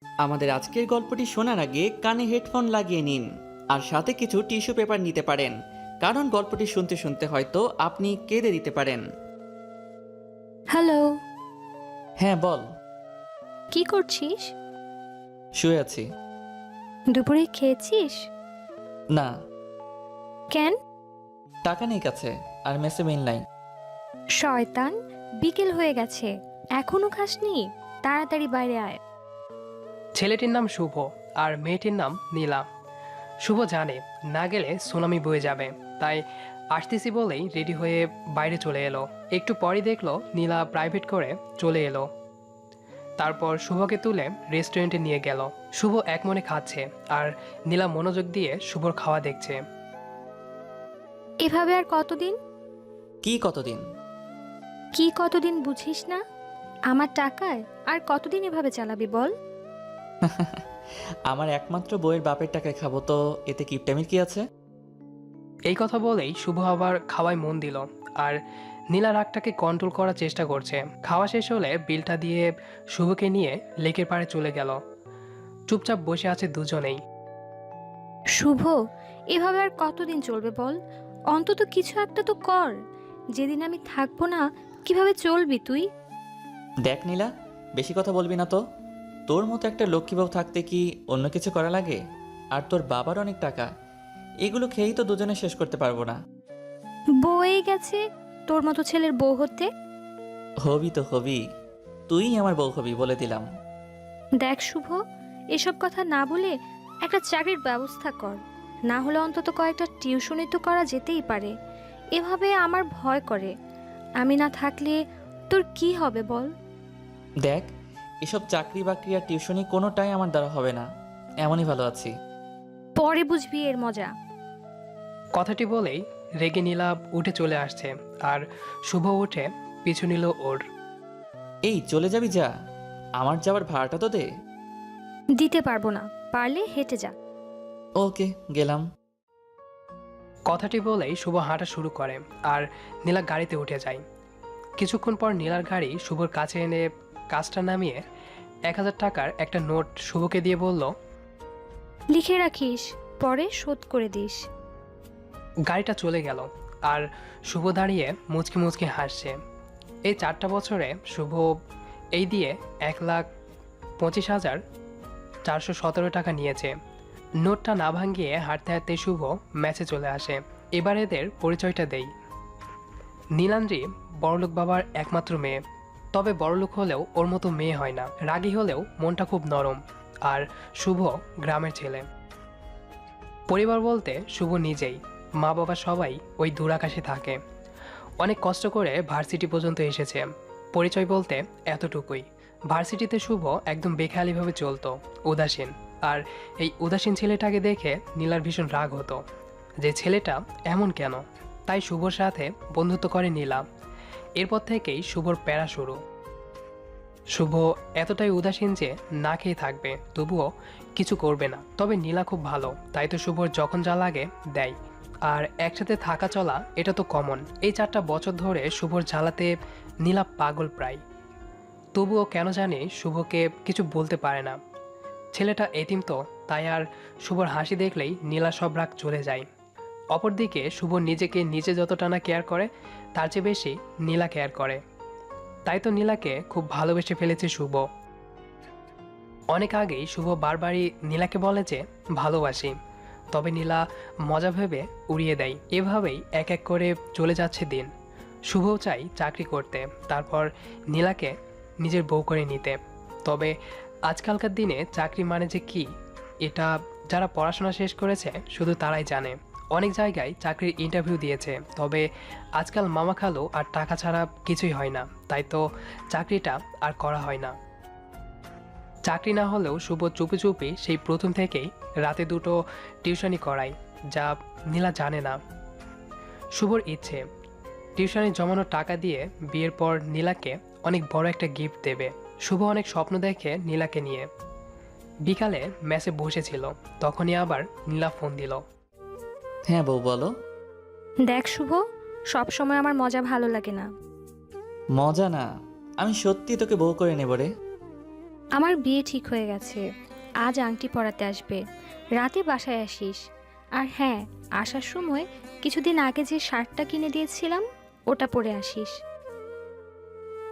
আমাদের আজকের গল্পটি শোনার আগে কানে হেডফোন লাগিয়ে নিন আর সাথে কিছু টিস্যু পেপার নিতে পারেন, কারণ গল্পটি শুনতে শুনতে হয়তো আপনি কেঁদে দিতে পারেন। হ্যালো। হ্যাঁ বল। কি করছিস? শুয়ে আছি। দুপুরে খেয়েছিস? না। কেন? টাকা নেই কাছে, আর মেসে মিল নাই। শয়তান, বিকেল হয়ে গেছে, এখনো খাসনি? তাড়াতাড়ি বাইরে আয়। ছেলেটির নাম শুভ আর মেয়েটির নাম নীলা। শুভ জানে না গেলে সুনামি বয়ে যাবে, তাই আসতেছি বলেই রেডি হয়ে বাইরে চলে এলো। একটু পরই দেখলো নীলা প্রাইভেট করে চলে এলো। তারপর শুভকে তুলে রেস্টুরেন্টে নিয়ে গেল। শুভ এক মনে খাচ্ছে আর নীলা মনোযোগ দিয়ে শুভর খাওয়া দেখছে। এভাবে আর কতদিন? কি কতদিন? কি কতদিন বুঝিস না? আমার টাকায় আর কতদিন এভাবে চালাবি বল? আমার একমাত্র বইয়ের বাপের টাকায় খাবো, তো এতে কিপটামির কি আছে? এই কথা বলেই শুভ আবার খাওয়ায় মন দিল আর নীলা রাগটাকে কন্ট্রোল করার চেষ্টা করছে। খাওয়া শেষ হলে বিলটা দিয়ে শুভকে নিয়ে লেকের পাড়ে চলে গেল। চুপচাপ বসে আছে দুজনেই। শুভ, এভাবে আর কতদিন চলবে বল? অন্তত কিছু একটা তো কর। যেদিন আমি থাকবো না, কিভাবে চলবি তুই? দেখ নীলা, বেশি কথা বলবি না তো। তোর মতো একটা লক্ষ্মী বউ থাকতে কি অন্য কিছু করা লাগে? আর তোর বাবার অনেক টাকা, এগুলো খেয়েই তো দুজনে শেষ করতে পারবো না। বয়ে গেছে তোর মতো ছেলের বউ হতে। হবি তো হবি, তুই আমার বউ হবি বলে দিলাম। দেখ শুভ, এসব কথা না বলে একটা চাকরির ব্যবস্থা কর। না হলে অন্তত কয়েকটা টিউশনি তো করা যেতেই পারে। এভাবে আমার ভয় করে। আমি না থাকলে তোর কি হবে বল? দেখ, এসব চাকরি বাকরি আর টিউশনি কোনোটাই আমার দ্বারা হবে না, এমনই ভালো আছি। পরে বুঝবি এর মজা। কথাটি বলেই রেগে নীলা উঠে চলে আসছে আর শুভ উঠে পিছু নিল ওর। এই চলে যাবি যা, আমার যাওয়ার ভাড়াটা তো দে। দিতে পারবো না, পারলে হেঁটে যা। ওকে, গেলাম। কথাটি বলেই শুভ হাঁটা শুরু করে আর নীলা গাড়িতে উঠে যায়। কিছুক্ষণ পর নীলার গাড়ি শুভর কাছে এনে কাজটা নামিয়ে 1,000 টাকার একটা নোট শুভকে দিয়ে বলল, লিখে রাখিস, পরে শোধ করে দিস। গাড়িটা চলে গেল আর শুভ দাঁড়িয়ে মুচকি মুচকি হাসছে। এই 4টা বছরে শুভ এই দিয়ে 1,25,417 টাকা নিয়েছে। নোটটা না ভাঙিয়ে হাঁটতে হাঁটতে শুভ ম্যাচে চলে আসে। এবার এদের পরিচয়টা দেই। নীলান্দ্রি বড়লোক বাবার একমাত্র মেয়ে, তবে বড়লোক হলেও ওর মতো মেয়ে হয় না। রাগী হলেও মনটা খুব নরম। আর শুভ গ্রামের ছেলে। পরিবার বলতে শুভ নিজেই, মা বাবা সবাই ওই দূর আকাশে থাকে। অনেক কষ্ট করে ভার্সিটি পর্যন্ত এসেছে। পরিচয় বলতে এতটুকুই। ভার্সিটিতে শুভ একদম বেখেয়ালিভাবে চলতো, উদাসীন। আর এই উদাসীন ছেলেটাকে দেখে নীলার ভীষণ রাগ হতো, যে ছেলেটা এমন কেন। তাই শুভর সাথে বন্ধুত্ব করে নীলা। এরপর থেকেই শুভর প্যারা শুরু। শুভ এতটাই উদাসীন যে না খেয়ে থাকবে, তবুও কিছু করবে না। তবে নীলা খুব ভালো, তাই তো শুভর যখন যা লাগে দেয়। আর একসাথে থাকা চলা এটা তো কমন। এই 4টা বছর ধরে শুভর জ্বালাতে নীলা পাগল প্রায়। তবুও কেন জানি শুভকে কিছু বলতে পারে না। ছেলেটা এতিম তো, তাই আর শুভর হাসি দেখলেই নীলা সব রাগ চলে যায়। অপরদিকে শুভ নিজেকে নিজে যতটা না কেয়ার করে, তার চেয়ে বেশি নীলা কেয়ার করে। তাই তো নীলাকে খুব ভালোবেসে ফেলেছে শুভ। অনেক আগেই শুভ বারবারই নীলাকে বলে যে ভালোবাসি, তবে নীলা মজা ভেবে উড়িয়ে দেয়। এভাবেই এক এক করে চলে যাচ্ছে দিন। শুভও চাই চাকরি করতে, তারপর নীলাকে নিজের বউ করে নিতে। তবে আজকালকার দিনে চাকরি মানে যে কি, এটা যারা পড়াশোনা শেষ করেছে শুধু তারাই জানে। অনেক জায়গায় চাকরির ইন্টারভিউ দিয়েছে, তবে আজকাল মামা খালু আর টাকা ছাড়া কিছুই হয় না, তাই তো চাকরিটা আর করা হয় না। চাকরি না হলেও শুভ চুপি চুপি সেই প্রথম থেকেই রাতে 2টো টিউশনি করায়, যা নীলা জানে না। শুভর ইচ্ছে টিউশনি জমানো টাকা দিয়ে বিয়ের পর নীলাকে অনেক বড় একটা গিফট দেবে। শুভ অনেক স্বপ্ন দেখে নীলাকে নিয়ে। বিকালে ম্যাচে বসেছিল, তখনই আবার নীলা ফোন দিল। হ্যাঁ বউ বলো। দেখ শুভ, সব সময় আমার মজা ভালো লাগে না। মজা না, আমি সত্যি তোকে বউ করে নেব রে। আমার বিয়ে ঠিক হয়ে গেছে। আজ আংটি পরাতে আসবে, রাতে বাসায় আসিস। আর হ্যাঁ, আসার সময় কিছুদিন আগে যে শার্টটা কিনে দিয়েছিলাম ওটা পরে আসিস।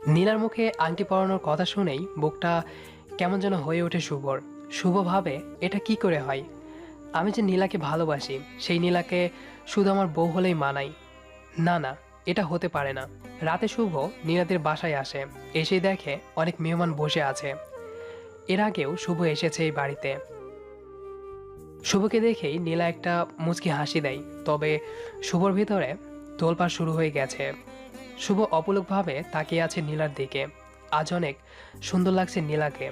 নীলার মুখে আংটি পরানোর কথা শুনেই বুকটা কেমন যেন হয়ে ওঠে শুভর। শুভ ভাবে, এটা কি করে হয়? আমি যে নীলাকে ভালোবাসি, সেই নীলাকে শুধু আমার বউ হলেই মানাই। না না, এটা হতে পারে না। রাতে শুভ নীলাদের বাসায় আসে। এসেই দেখে অনেক মেহমান বসে আছে। এর আগেও শুভ এসেছে এই বাড়িতে। শুভকে দেখেই নীলা একটা মুচকি হাসি দেয়, তবে শুভর ভিতরে তোলপাড় শুরু হয়ে গেছে। শুভ অপলকভাবে তাকিয়ে আছে নীলার দিকে। আজ অনেক সুন্দর লাগছে নীলাকে।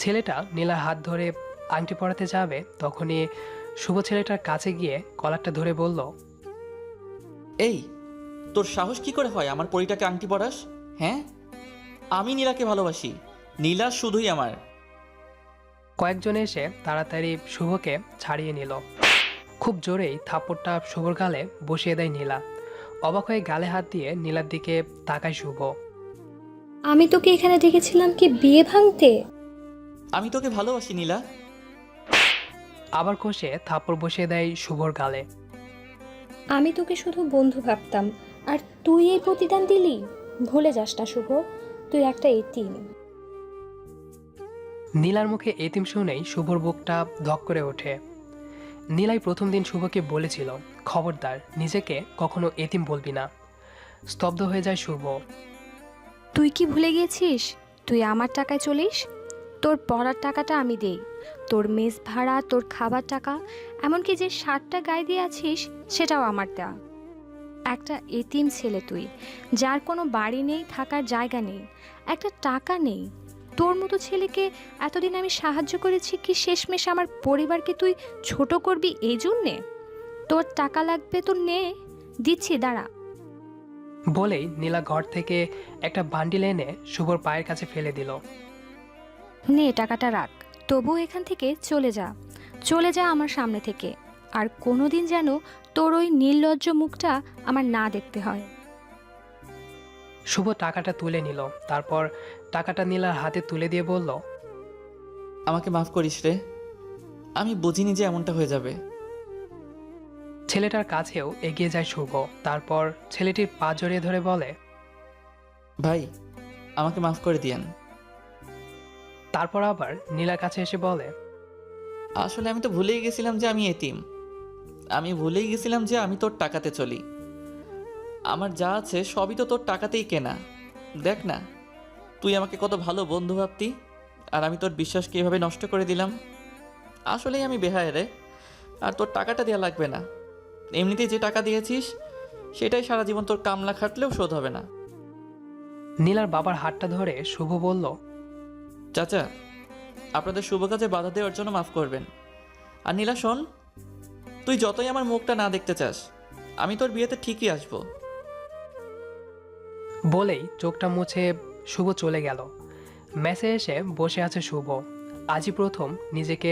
ছেলেটা নীলার হাত ধরে আংটি পরাতে যাবে, তখনই শুভ ছেলেটার কাছে গিয়ে কলারটা ধরে বলল, এই, তোর সাহস কি করে হয় আমার পরিটাকে আংটি পরাস? হ্যাঁ, আমি নীলাকে ভালোবাসি। নীলা শুধুই আমার। কয়েকজন এসে তাড়াতাড়ি শুভকে ছাড়িয়ে নিল। খুব জোরেই থাপ্পড়টা শুভর গালে বসিয়ে দেয় নীলা। অবাক হয়ে গালে হাত দিয়ে নীলার দিকে তাকায় শুভ। আমি তোকে এখানে ডেকেছিলাম কি বিয়ে ভাঙতে? আমি তোকে ভালোবাসি নীলা। আবার কষে থাপ্পড় বসিয়ে দেয় শুভর গালে। আমি তোকে শুধু বন্ধু ভাবতাম, আর তুই এই প্রতিদান দিলি? ভুলে যাস না শুভ, তুই একটা এতিম। নীলার মুখে এতিম শুনেই শুভর বুকটা ধক করে ওঠে। নীলাই প্রথম দিন শুভকে বলেছিল, খবরদার নিজেকে কখনো এতিম বলবি না। স্তব্ধ হয়ে যায় শুভ। তুই কি ভুলে গেছিস? তুই আমার টাকায় চলিস। তোর পড়ার টাকাটা আমি দেই, তোর মেস ভাড়া, তোর খাবার টাকা, এমনকি যে শার্টটা গায়ে দিয়ে আছিস সেটাও আমার দেওয়া। একটা এতিম ছেলে তুই, যার কোনো বাড়ি নেই, থাকার জায়গা নেই, একটা টাকা নেই। তোর মতো ছেলেকে এতদিন আমি সাহায্য করেছি কি শেষমেশ আমার পরিবারকে তুই ছোট করবি এই জন্যে? তোর টাকা লাগবে তো নে, দিচ্ছি, দাঁড়া। বলেই নীলা ঘর থেকে একটা বান্ডিল এনে শুভর পায়ের কাছে ফেলে দিল। নে টাকাটা রাখ, তবুও এখান থেকে চলে যা, চলে যা আমার সামনে থেকে। আর কোনোদিন যেন তোর ওই নির্লজ্জ মুখটা আমার না দেখতে হয়। শুভ টাকাটা তুলে নিল, তারপর টাকাটা নীলার হাতে তুলে দিয়ে বলল, আমাকে মাফ করিস রে, আমি বুঝিনি যে এমনটা হয়ে যাবে। ছেলেটার কাছেও এগিয়ে যায় শুভ। তারপর ছেলেটির পা জড়িয়ে ধরে বলে, ভাই, আমাকে মাফ করে দিয়েন। তারপর আবার নীলার কাছে এসে বলে, আসলে আমি তো ভুলেই গেছিলাম যে আমি এতিম। আমি ভুলেই গেছিলাম যে আমি তোর টাকাতে চলি। আমার যা আছে সবই তো তোর টাকাতেই কেনা। দেখ না, তুই আমাকে কত ভালো বন্ধু ভাবতি, আর আমি তোর বিশ্বাসকে এভাবে নষ্ট করে দিলাম। আসলেই আমি বেহায় রে। আর তোর টাকাটা দেওয়া লাগবে না, এমনিতেই যে টাকা দিয়েছিস সেটাই সারা জীবন তোর কামলা খাটলেও শোধ হবে না। নীলার বাবার হাতটা ধরে শুভ বলল, চাচা, আপনাদের শুভ কাজে বাধা দেওয়ার জন্য মাফ করবেন। আর নীলা শোন, তুই যতই আমার মুখটা না দেখতে চাস, আমি তোর বিয়েতে ঠিকই আসবো। বলেই চোখটা মুছে শুভ চলে গেল। মেসে এসে বসে আছে শুভ। আজই প্রথম নিজেকে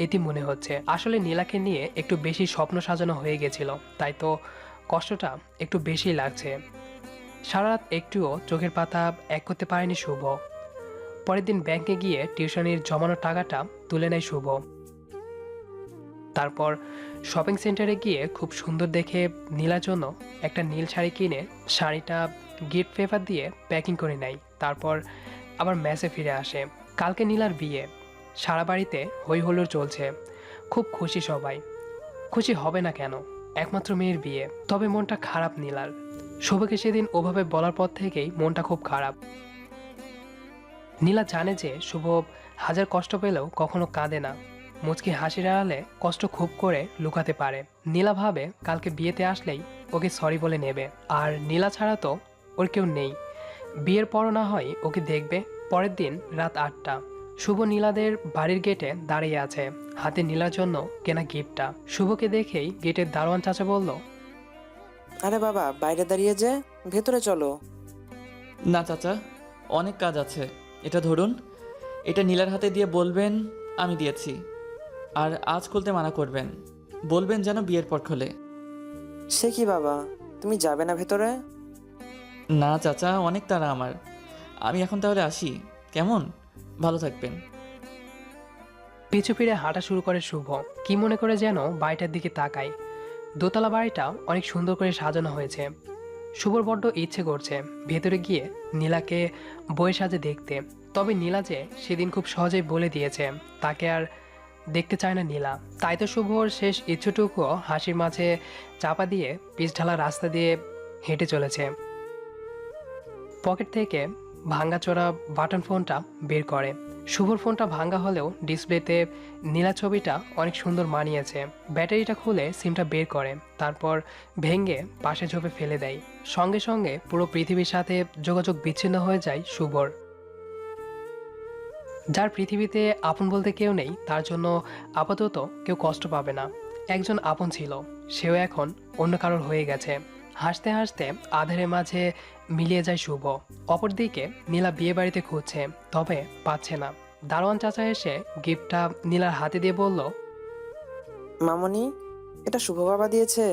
এতিম মনে হচ্ছে। আসলে নীলাকে নিয়ে একটু বেশি স্বপ্ন সাজানো হয়ে গেছিল, তাই তো কষ্টটা একটু বেশি লাগছে। সারা রাত একটুও চোখের পাতা এক করতে পারেনি শুভ। পরের দিন ব্যাংকে গিয়ে টিউশনির জমানো টাকাটা তুলে নেয় শুভ। তারপর শপিং সেন্টারে গিয়ে খুব সুন্দর দেখে নীলার জন্য একটা নীল শাড়ি কিনে শাড়িটা গিফট পেপার দিয়ে প্যাকিং করে নেয়। তারপর আবার মেসে ফিরে আসে। কালকে নীলার বিয়ে। সারা বাড়িতে হই হুল্লোড় চলছে। খুব খুশি সবাই। খুশি হবে না কেন, একমাত্র মেয়ের বিয়ে। তবে মনটা খারাপ নীলার। শুভকে সেদিন ওভাবে বলার পর থেকেই মনটা খুব খারাপ। নীলা জানে যে শুভ হাজার কষ্ট পেলেও কখনো কাঁদে না। মুচকি হাসির আড়ালে কষ্ট খুব করে লুকাতে পারে। নীলা ভাবে কালকে বিয়েতে আসলেই ওকে সরি বলে নেবে। আর নীলা ছাড়া তো ওর কেউ নেই। বিয়ের পরও না হয় ওকে দেখবে। পরের দিন রাত 8টা। শুভ নীলাদের বাড়ির গেটে দাঁড়িয়ে আছে, হাতে নীলার জন্য কেনা গিফটটা। শুভকে দেখেই গেটের দারোয়ান চাচা বলল, আরে বাবা, বাইরে দাঁড়িয়ে যে, ভেতরে চলো। না চাচা, অনেক কাজ আছে। এটা ধরুন, এটা নীলার হাতে দিয়ে বলবেন আমি দিয়েছি। আর আজ খুলতে মানা করবেন, বলবেন যেন বিয়ের পর খোলে। সে কি বাবা, তুমি যাবে না ভেতরে? না চাচা, অনেক তাড়া আমার। আমি এখন তাহলে আসি। কেমন? ভালো থাকবেন। পিছু ফিরে হাঁটা শুরু করে শুভ। কি মনে করে যেন বাড়িটার দিকে তাকায়। দোতলা বাড়িটা অনেক সুন্দর করে সাজানো হয়েছে। শুভর বড্ড ইচ্ছে করছে ভেতরে গিয়ে নীলাকে বইয়ের সাজে দেখতে। তবে নীলা যে সেদিন খুব সহজেই বলে দিয়েছে তাকে আর দেখতে চায় না নীলা। তাই তো শুভর শেষ ইচ্ছুটুকুও হাসির মাঝে চাপা দিয়ে পিচ ঢালা রাস্তা দিয়ে হেঁটে চলেছে। পকেট থেকে ভাঙাচোরা বাটন ফোনটা বের করে। শুভর ফোনটা ভাঙা হলেও ডিসপ্লেতে নীলা ছবিটা অনেক সুন্দর মানিয়েছে। ব্যাটারিটা খুলে সিমটা বের করে, তারপর ভেঙে পাশে ঝোপে ফেলে দেয়। সঙ্গে সঙ্গে পুরো পৃথিবীর সাথে যোগাযোগ বিচ্ছিন্ন হয়ে যায় শুভর। যার পৃথিবীতে আপন বলতে কেউ নেই, তার জন্য আপাতত কেউ কষ্ট পাবে না। একজন আপন ছিল, সেও এখন অন্য কারোর হয়ে গেছে। হাসতে হাসতে আধারের মাঝে মিলিয়ে যায় শুভ। অপরদিকে নীলা বিয়ে বাড়িতে খুঁজছে, তবে পাচ্ছে না। দারোয়ান চাচা এসে গিফটটা নীলার হাতে দিয়ে বলল, মামনি, এটা শুভ বাবা দিয়েছে।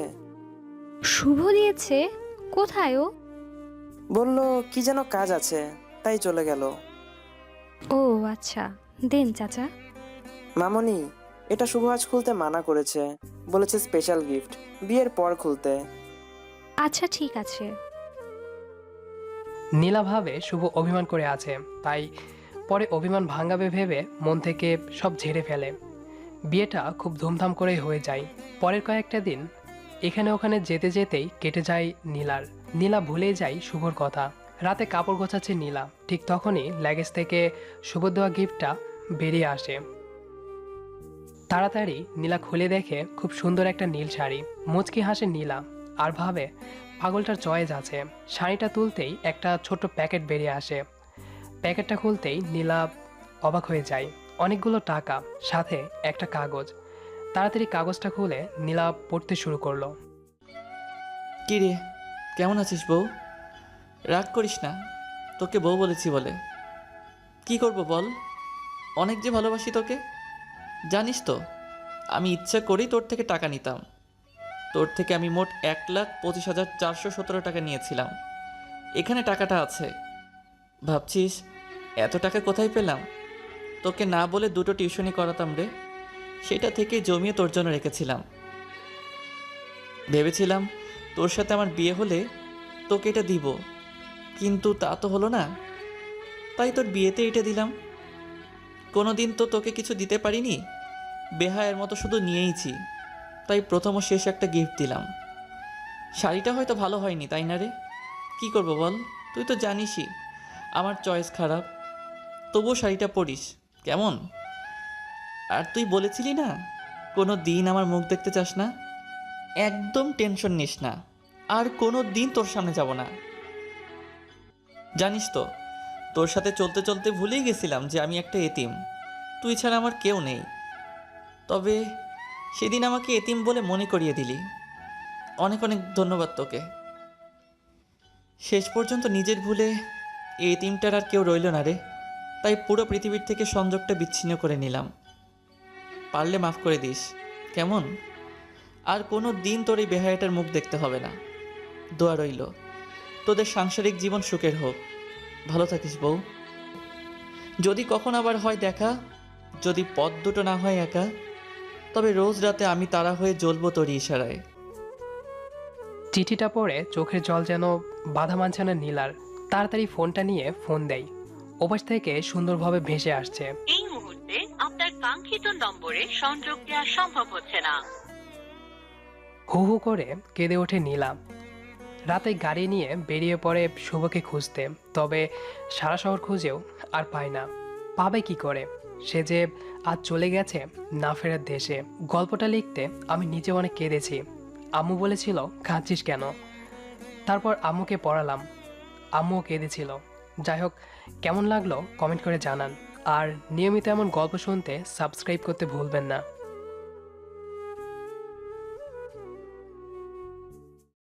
শুভ দিয়েছে? কোথায় ও? বলল কি যেন কাজ আছে, তাই চলে গেল। ও আচ্ছা, দেন চাচা। মামনি, এটা শুভ আজ খুলতে মানা করেছে, বলেছে স্পেশাল গিফট, বিয়ের পর খুলতে। আচ্ছা ঠিক আছে। নীলা ভাবে শুভ অভিমান করে আছে, তাই পরে অভিমান ভাঙাবে ভেবে মন থেকে সব ঝেড়ে ফেলে। বিয়েটা খুব ধুমধাম করেই হয়ে যায়। পরের কয়েকটা দিন এখানে ওখানে যেতে যেতেই কেটে যায় নীলার। নীলা ভুলেই যায় শুভর কথা। রাতে কাপড় গোছাচ্ছে নীলা, ঠিক তখনই লাগেজ থেকে শুভ দেওয়া গিফটটা বেরিয়ে আসে। তাড়াতাড়ি নীলা খুলে দেখে খুব সুন্দর একটা নীল শাড়ি। মুচকি হাসে নীলা আর ভাবে পাগলটার চয়েস আছে। শাড়িটা তুলতেই একটা ছোট্ট প্যাকেট বেরিয়ে আসে। প্যাকেটটা খুলতেই নীলা অবাক হয়ে যায়। অনেকগুলো টাকা, সাথে একটা কাগজ। তাড়াতাড়ি কাগজটা খুলে নীলা পড়তে শুরু করলো। কি রে, কেমন আছিস বউ? রাগ করিস না, তোকে বউ বলেছি বলে। কি করব বল, অনেক যে ভালোবাসি তোকে। জানিস তো, আমি ইচ্ছা করেই তোর থেকে টাকা নিতাম। তোর থেকে আমি মোট 1,25,417 টাকা নিয়েছিলাম। এখানে টাকাটা আছে। ভাবছিস এত টাকা কোথায় পেলাম? তোকে না বলে 2টো টিউশনি করাতাম রে, সেটা থেকে জমিয়ে তোর জন্য রেখেছিলাম। ভেবেছিলাম তোর সাথে আমার বিয়ে হলে তোকে এটা দিব, কিন্তু তা তো হলো না। তাই তোর বিয়েতে এটা দিলাম। কোনো দিন তো তোকে কিছু দিতে পারিনি, বেহায়ের মতো শুধু নিয়েইছি। তাই প্রথম ও শেষ একটা গিফট দিলাম। শাড়িটা হয়তো ভালো হয়নি, তাই না রে? কি করব বল, তুই তো জানিসই আমার চয়েস খারাপ। তবুও শাড়িটা পরিস কেমন? আর তুই বলেছিলি না কোনো দিন আমার মুখ দেখতে চাস না। একদম টেনশন নিস না, আর কোনো দিন তোর সামনে যাব না। জানিস তো, তোর সাথে চলতে চলতে ভুলেই গেছিলাম যে আমি একটা এতিম। তুই ছাড়া আমার কেউ নেই। তবে সেদিন আমাকে এতিম বলে মনে করিয়ে দিলি। অনেক অনেক ধন্যবাদ তোকে। শেষ পর্যন্ত নিজের ভুলে এই এতিমটার আর কেউ রইল না রে। তাই পুরো পৃথিবীর থেকে সংযোগটা বিচ্ছিন্ন করে নিলাম। পারলে মাফ করে দিস কেমন? আর কোনো দিন তোর এই বেহায়াটার মুখ দেখতে হবে না। দোয়া রইল তোদের সাংসারিক জীবন সুখের হোক। ভালো থাকিস বউ। যদি কখন আবার হয় দেখা, যদি পথ দুটো না হয় একা, তবে রোজ রাতে আমি তারা হয়ে জ্বলবো তোর ইশারায়। চিঠিটা পড়ে চোখের জল যেন বাধা মানছে না নীলার। তাড়াতাড়ি ফোনটা নিয়ে ফোন দেয়। ওপাশ থেকে সুন্দরভাবে ভেসে আসছে, এই মুহূর্তে আপনার কাঙ্ক্ষিত নম্বরে সংযোগ দেওয়া সম্ভব হচ্ছে না। হু হু করে কেঁদে ওঠে নীলা। রাতে গাড়ি নিয়ে বেরিয়ে পড়ে শুভকে খুঁজতে। তবে সারা শহর খুঁজেও আর পায় না। পাবে কি করে? সে যে আজ চলে গেছে না ফেরার দেশে। গল্পটা লিখতে আমি নিজে অনেক কেঁদেছি। আম্মু বলেছিল কাঁদছিস কেন? তারপর আম্মুকে পড়ালাম, আম্মুও কেঁদেছিল। যাই হোক, কেমন লাগলো কমেন্ট করে জানান। আর নিয়মিত এমন গল্প শুনতে সাবস্ক্রাইব করতে ভুলবেন না।